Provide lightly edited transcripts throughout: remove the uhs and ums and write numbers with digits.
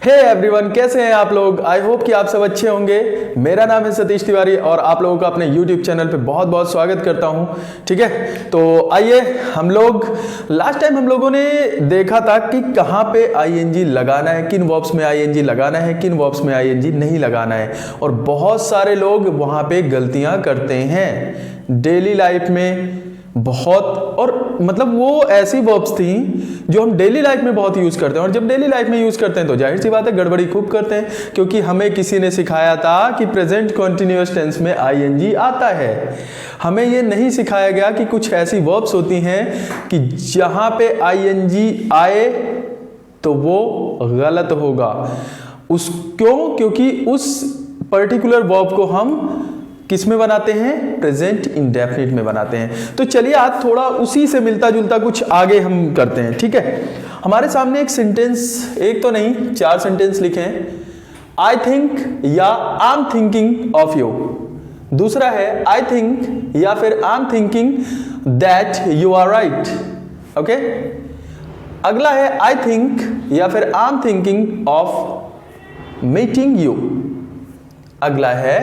Hey everyone, कैसे हैं आप लोग। आई होप कि आप सब अच्छे होंगे। मेरा नाम है सतीश तिवारी और आप लोगों का अपने यूट्यूब चैनल पे बहुत बहुत स्वागत करता हूं। ठीक है, तो आइए हम लोग लास्ट टाइम हम लोगों ने देखा था कि कहां पे आईएनजी लगाना है, किन वर्ब्स में आईएनजी लगाना है, किन वर्ब्स में आईएनजी नहीं लगाना है। और बहुत सारे लोग वहां पे गलतियां करते हैं डेली लाइफ में बहुत, और मतलब वो ऐसी वर्ब्स थी जो हम डेली लाइफ में बहुत यूज करते हैं। और जब डेली लाइफ में यूज करते हैं तो जाहिर सी बात है गड़बड़ी खूब करते हैं, क्योंकि हमें किसी ने सिखाया था कि प्रेजेंट कंटिन्यूअस टेंस में आईएनजी आता है। हमें ये नहीं सिखाया गया कि कुछ ऐसी वर्ब्स होती हैं कि जहां पे आईएनजी आए तो वो गलत होगा। क्योंकि उस पर्टिकुलर वर्ब को हम किस में बनाते हैं, प्रेजेंट इंडेफिनिट में बनाते हैं। तो चलिए आज थोड़ा उसी से मिलता जुलता कुछ आगे हम करते हैं। ठीक है, हमारे सामने एक सेंटेंस, एक तो नहीं 4 सेंटेंस लिखे हैं। आई थिंक या I am thinking of you. दूसरा है आई थिंक या फिर I am thinking that you are right. Okay, अगला है आई थिंक या फिर I am thinking of meeting you. अगला है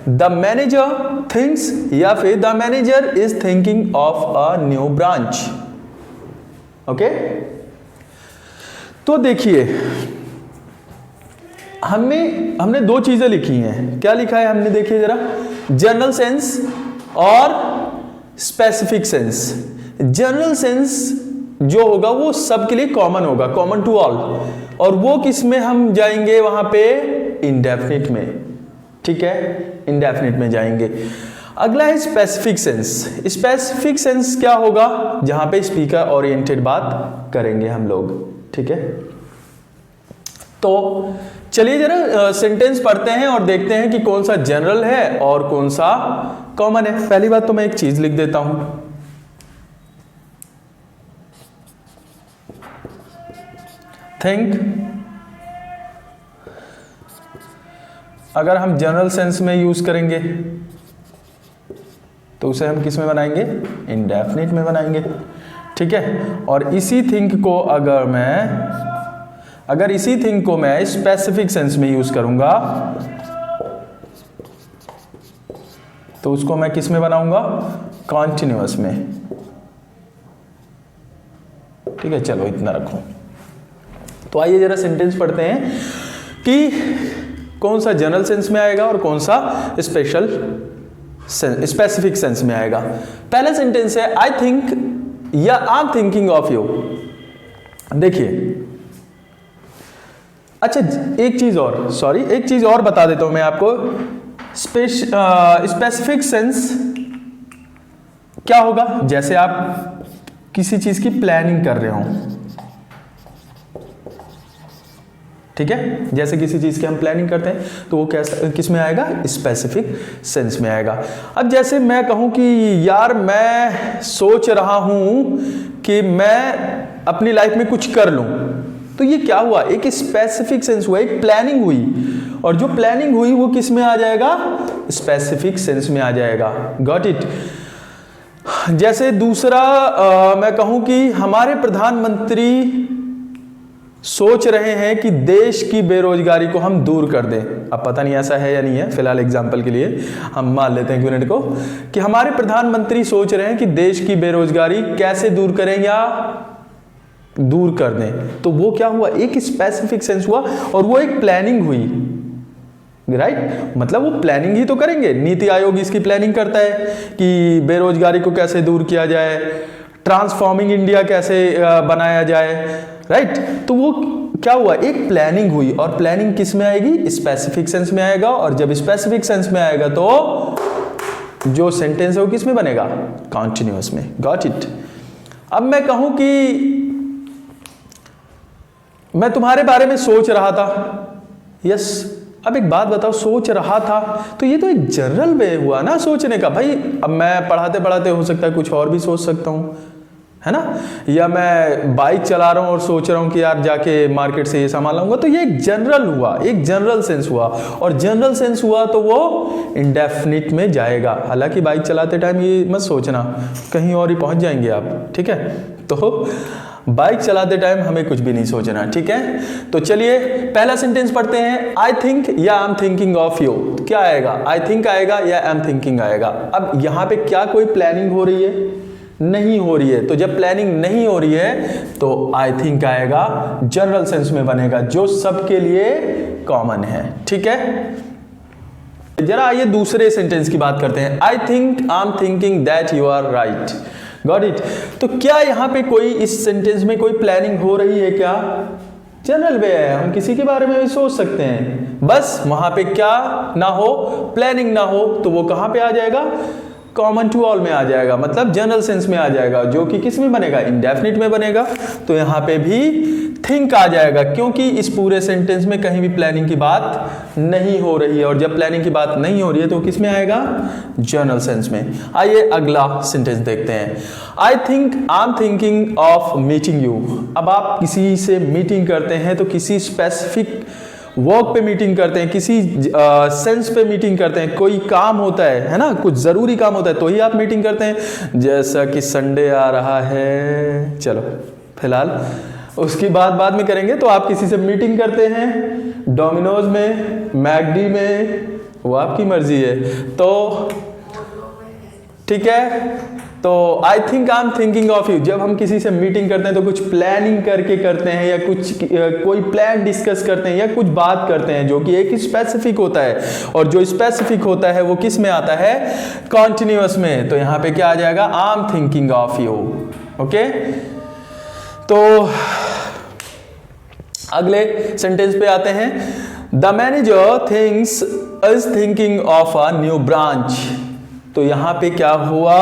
द मैनेजर थिंक्स या फिर the manager is thinking of a new branch. Okay, तो देखिए हमने 2 चीजें लिखी हैं। क्या लिखा है हमने, देखिए जरा, जनरल सेंस और स्पेसिफिक सेंस। जनरल सेंस जो होगा वो सबके लिए कॉमन होगा, कॉमन टू ऑल, और वो किस में हम जाएंगे, वहां पे इंडेफिनिट में। ठीक है, इंडेफिनिट में जाएंगे। अगला है स्पेसिफिक सेंस। स्पेसिफिक सेंस क्या होगा, जहां पे स्पीकर ओरिएंटेड बात करेंगे हम लोग। ठीक है, तो चलिए जरा सेंटेंस पढ़ते हैं और देखते हैं कि कौन सा जनरल है और कौन सा कॉमन है। पहली बात तो मैं एक चीज लिख देता हूं, थिंक। अगर हम जनरल सेंस में यूज करेंगे तो उसे हम किस में बनाएंगे, इंडेफिनिट में बनाएंगे। ठीक है, और इसी थिंक को मैं स्पेसिफिक सेंस में यूज करूंगा तो उसको मैं किस में बनाऊंगा, कॉन्टिन्यूअस में। ठीक है, चलो इतना रखो। तो आइए जरा सेंटेंस पढ़ते हैं कि कौन सा जनरल सेंस में आएगा और कौन सा स्पेसिफिक सेंस में आएगा। पहला सेंटेंस है आई थिंक या I am thinking of you. देखिए, अच्छा एक चीज और बता देता हूं मैं आपको। स्पेसिफिक सेंस क्या होगा, जैसे आप किसी चीज की प्लानिंग कर रहे हो। ठीक है, जैसे किसी चीज की हम प्लानिंग करते हैं तो वो किस में आएगा, स्पेसिफिक सेंस में आएगा। अब जैसे मैं कहूं कि यार मैं सोच रहा हूं कि मैं अपनी लाइफ में कुछ कर लूं, तो ये क्या हुआ, एक स्पेसिफिक सेंस हुआ, एक प्लानिंग हुई, और जो प्लानिंग हुई वो किस में आ जाएगा, स्पेसिफिक सेंस में आ जाएगा। Got it. जैसे दूसरा मैं कहूं कि हमारे प्रधानमंत्री सोच रहे हैं कि देश की बेरोजगारी को हम दूर कर दें। अब पता नहीं ऐसा है या नहीं है, फिलहाल एग्जांपल के लिए हम मान लेते हैं यूनिट को कि हमारे प्रधानमंत्री सोच रहे हैं कि देश की बेरोजगारी कैसे दूर करें या दूर कर दें। तो वो क्या हुआ, एक स्पेसिफिक सेंस हुआ और वो एक प्लानिंग हुई। राइट, मतलब वो प्लानिंग ही तो करेंगे। नीति आयोग इसकी प्लानिंग करता है कि बेरोजगारी को कैसे दूर किया जाए, ट्रांसफॉर्मिंग इंडिया कैसे बनाया जाए। राइट, तो वो क्या हुआ, एक प्लानिंग हुई, और प्लानिंग किस में आएगी, स्पेसिफिक सेंस में आएगा। और जब स्पेसिफिक सेंस में आएगा तो जो सेंटेंस है वो किस में बनेगा, कॉन्टिन्यूअस में। Got it. अब मैं कहूं कि मैं तुम्हारे बारे में सोच रहा था। यस, अब एक बात बताओ, सोच रहा था तो ये तो एक जनरल वे हुआ ना सोचने का। भाई अब मैं पढ़ाते पढ़ाते हो सकता है कुछ और भी सोच सकता हूं, है ना, या मैं बाइक चला रहा हूं और सोच रहा हूं कि यार जाके मार्केट से ये सामान लाऊंगा, तो ये एक जनरल हुआ, एक जनरल सेंस हुआ। और जनरल सेंस हुआ तो वो इंडेफिनिट में जाएगा। हालांकि बाइक चलाते टाइम ये मत सोचना, कहीं और ही पहुंच जाएंगे आप। ठीक है, तो बाइक चलाते टाइम हमें कुछ भी नहीं सोचना, ठीक है। तो चलिए पहला सेंटेंस पढ़ते हैं। आई थिंक या I am thinking of you. क्या आएगा? आई थिंक आएगा या आई एम थिंकिंग आएगा। अब यहां पे क्या कोई प्लानिंग हो रही है? नहीं हो रही है। तो जब प्लानिंग नहीं हो रही है तो आई थिंक आएगा, जनरल सेंस में बनेगा, जो सबके लिए कॉमन है, ठीक है। जरा आइए दूसरे सेंटेंस की बात करते हैं। I think I am thinking that you are right. Got it. तो क्या यहां पे कोई इस सेंटेंस में कोई प्लानिंग हो रही है क्या? जनरल वे है, हम किसी के बारे में भी सोच सकते हैं, बस वहां पे क्या ना हो, प्लानिंग ना हो, तो वो कहां पे आ जाएगा? कॉमन टू ऑल में आ जाएगा, मतलब जनरल सेंस में आ जाएगा, जो कि किस में बनेगा? इंडेफिनिट में बनेगा। तो यहां पे भी थिंक आ जाएगा, क्योंकि इस पूरे सेंटेंस में कहीं भी प्लानिंग की बात नहीं हो रही है, और जब प्लानिंग की बात नहीं हो रही है तो किस में आएगा? जनरल सेंस में। आइए अगला सेंटेंस देखते हैं। I think I am thinking of meeting you. अब आप किसी से मीटिंग करते हैं तो किसी स्पेसिफिक वर्क पे मीटिंग करते हैं, किसी सेंस पे मीटिंग करते हैं, कोई काम होता है ना, कुछ जरूरी काम होता है तो ही आप मीटिंग करते हैं। जैसा कि संडे आ रहा है, चलो फिलहाल उसकी बात बाद में करेंगे। तो आप किसी से मीटिंग करते हैं, डोमिनोज में, मैकडी में, वो आपकी मर्जी है, तो ठीक है। तो आई think I am thinking of you, जब हम किसी से मीटिंग करते हैं तो कुछ प्लानिंग करके करते हैं, या कुछ कोई प्लान डिस्कस करते हैं, या कुछ बात करते हैं जो कि एक स्पेसिफिक होता है, और जो स्पेसिफिक होता है वो किस में आता है? कॉन्टिन्यूअस में। तो यहां पे क्या आ जाएगा? आई am thinking of you. Okay, तो अगले सेंटेंस पे आते हैं। The manager thinks is thinking of a new branch. तो यहां पे क्या हुआ?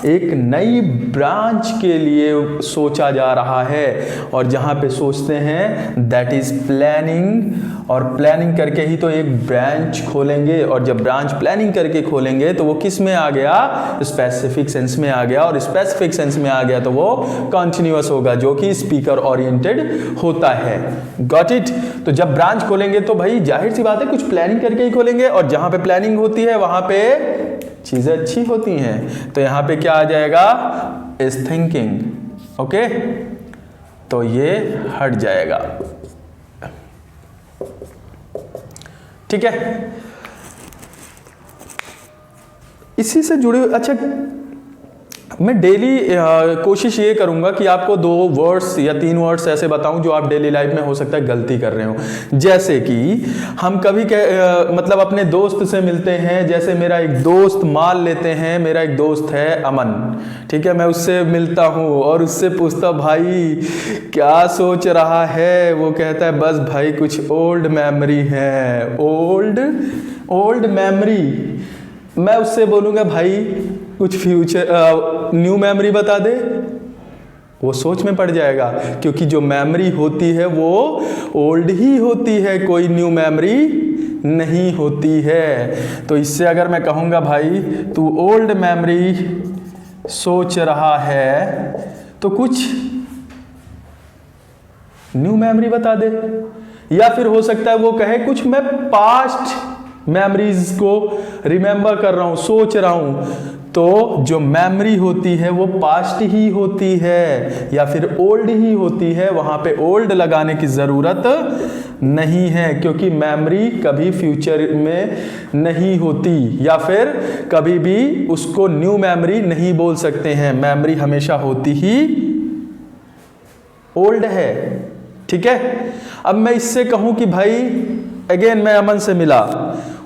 एक नई ब्रांच के लिए सोचा जा रहा है, और जहां पे सोचते हैं दैट इज प्लानिंग, और प्लानिंग करके ही तो एक ब्रांच खोलेंगे, और जब ब्रांच प्लानिंग करके खोलेंगे तो वो किस में आ गया? स्पेसिफिक सेंस में आ गया, और स्पेसिफिक सेंस में आ गया तो वो कॉन्टिन्यूअस होगा, जो कि स्पीकर ओरिएंटेड होता है। Got it. तो जब ब्रांच खोलेंगे तो भाई जाहिर सी बात है कुछ प्लानिंग करके ही खोलेंगे, और जहां पे प्लानिंग होती है वहां पे चीजें अच्छी होती हैं। तो यहां पे क्या आ जाएगा? Is thinking. ओके, तो ये हट जाएगा, ठीक है। इसी से जुड़े हुए, अच्छा मैं डेली कोशिश ये करूंगा कि आपको 2 वर्ड्स या 3 वर्ड्स ऐसे बताऊं जो आप डेली लाइफ में हो सकता है गलती कर रहे हो। जैसे कि हम कभी मतलब अपने दोस्त से मिलते हैं, जैसे मेरा एक दोस्त, मान लेते हैं मेरा एक दोस्त है अमन, ठीक है, मैं उससे मिलता हूं और उससे पूछता भाई क्या सोच रहा है? वो कहता है बस भाई कुछ ओल्ड मेमोरी है। Old memory. मैं उससे बोलूंगा भाई कुछ फ्यूचर न्यू मेमोरी बता दे, वो सोच में पड़ जाएगा, क्योंकि जो मेमोरी होती है वो ओल्ड ही होती है, कोई न्यू मेमोरी नहीं होती है। तो इससे अगर मैं कहूँगा भाई तू ओल्ड मेमोरी सोच रहा है तो कुछ न्यू मेमोरी बता दे, या फिर हो सकता है वो कहे कुछ मैं पास्ट मेमोरीज को रिमेंबर कर रहा हूं, सोच रहा हूं। तो जो मेमोरी होती है वो पास्ट ही होती है या फिर ओल्ड ही होती है, वहां पे ओल्ड लगाने की जरूरत नहीं है, क्योंकि मेमोरी कभी फ्यूचर में नहीं होती, या फिर कभी भी उसको न्यू मेमोरी नहीं बोल सकते हैं। मेमोरी हमेशा होती ही ओल्ड है, ठीक है। अब मैं इससे कहूं कि भाई अगेन मैं अमन से मिला,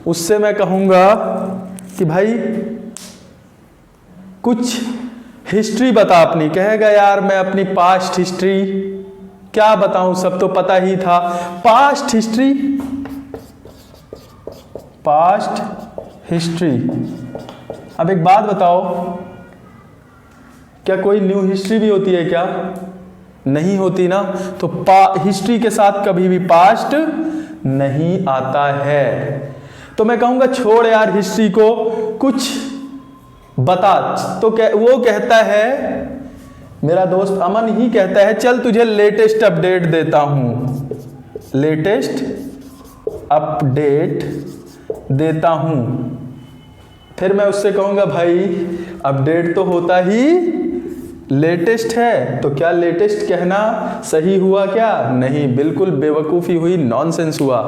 उससे मैं कहूंगा कि भाई कुछ हिस्ट्री बता अपनी। कहेगा यार मैं अपनी पास्ट हिस्ट्री क्या बताऊं, सब तो पता ही था। Past history. अब एक बात बताओ, क्या कोई न्यू हिस्ट्री भी होती है क्या? नहीं होती ना। तो हिस्ट्री के साथ कभी भी पास्ट नहीं आता है। तो मैं कहूंगा छोड़ यार हिस्ट्री को, कुछ बता। तो वो कहता है, मेरा दोस्त अमन ही कहता है चल तुझे लेटेस्ट अपडेट देता हूं, लेटेस्ट अपडेट देता हूं। फिर मैं उससे कहूंगा भाई अपडेट तो होता ही लेटेस्ट है तो क्या लेटेस्ट कहना सही हुआ क्या? नहीं, बिल्कुल बेवकूफ़ी हुई, नॉनसेंस हुआ।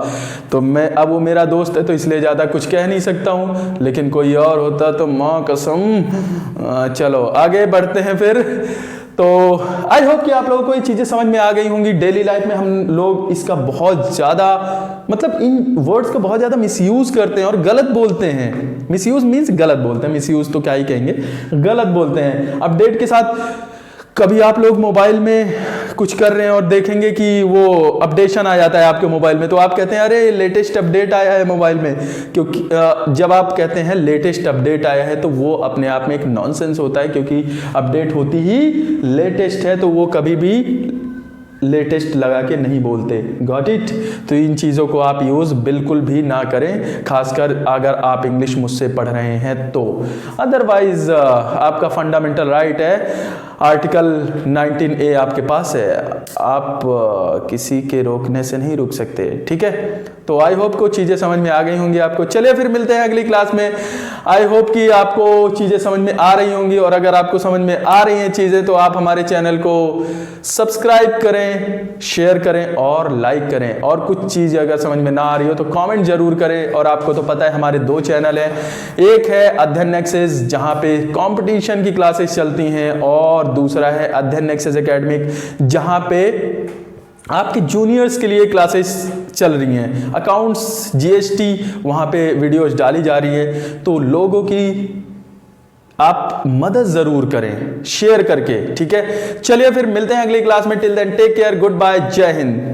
तो मैं, अब वो मेरा दोस्त है तो इसलिए ज़्यादा कुछ कह नहीं सकता हूँ, लेकिन कोई और होता तो माँ कसम। चलो आगे बढ़ते हैं फिर। तो आई होप कि आप लोगों को ये चीज़ें समझ में आ गई होंगी। डेली लाइफ में हम लोग इसका बहुत ज़्यादा, मतलब इन वर्ड्स का बहुत ज़्यादा मिसयूज़ करते हैं और गलत बोलते हैं। मिसयूज़ मीन्स गलत बोलते हैं, मिसयूज़ तो क्या ही कहेंगे, गलत बोलते हैं। अपडेट के साथ कभी आप लोग मोबाइल में कुछ कर रहे हैं और देखेंगे कि वो अपडेशन आ जाता है आपके मोबाइल में, तो आप कहते हैं अरे लेटेस्ट अपडेट आया है मोबाइल में। क्योंकि जब आप कहते हैं लेटेस्ट अपडेट आया है तो वो अपने आप में एक नॉनसेंस होता है, क्योंकि अपडेट होती ही लेटेस्ट है, तो वो कभी भी लेटेस्ट लगा के नहीं बोलते। Got it? तो इन चीज़ों को आप यूज़ बिल्कुल भी ना करें, खासकर अगर आप इंग्लिश मुझसे पढ़ रहे हैं तो। अदरवाइज आपका फंडामेंटल राइट है, आर्टिकल 19A आपके पास है, आप किसी के रोकने से नहीं रुक सकते। ठीक है, तो आई होप को चीज़ें समझ में आ गई होंगी आपको। चलिए फिर मिलते हैं अगली क्लास में। आई होप कि आपको चीज़ें समझ में आ रही होंगी, और अगर आपको समझ में आ रही हैं चीज़ें तो आप हमारे चैनल को सब्सक्राइब करें, शेयर करें और लाइक करें। और कुछ चीज़ अगर समझ में ना आ रही हो तो कमेंट जरूर करें। और आपको तो पता है हमारे 2 चैनल हैं, एक है अध्ययन नेक्सेस जहाँ पे कंपटीशन की क्लासेस चलती हैं, और दूसरा है अध्ययन नेक्सेस एकेडमिक जहाँ पे आपके जूनियर्स के लिए क्लासेस चल रही हैं। अकाउंट्स, जीएसटी वहाँ पे वीडियोस डाली जा रही है, तो लोगों की आप मदद ज़रूर करें शेयर करके। ठीक है, चलिए फिर मिलते हैं अगली क्लास में। Till then take care, good bye, जय हिंद।